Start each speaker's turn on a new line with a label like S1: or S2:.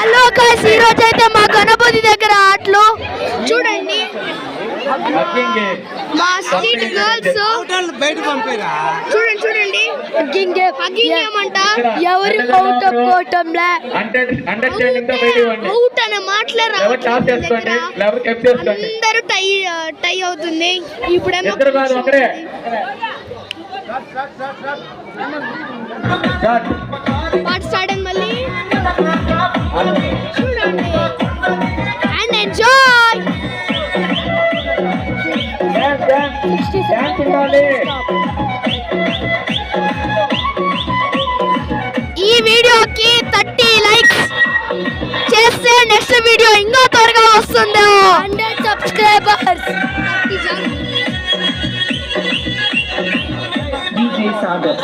S1: Hello guys, ఈ రోజు అయితే మా గణపతి దగ్గర ఆటలు చూడండి. మా స్ట్రీట్ గర్ల్స్ చూడండి హగ్గింగ్ ఏమంట, ఎవరు అవుట్ కోవటంలే అవుట్ అనే మాటలే అందరూ టై అవుతుంది. ఇప్పుడేమో పాట స్టార్ట్ అయింది మళ్ళీ. చూడండి అండ్ ఎంజాయ్. ఈ వీడియోకి 30 లైక్స్ చేస్తే నెక్స్ట్ వీడియో ఇంకా త్వరగా వస్తుంది. 100 సబ్స్క్రైబర్స్.
S2: DJ Sagar.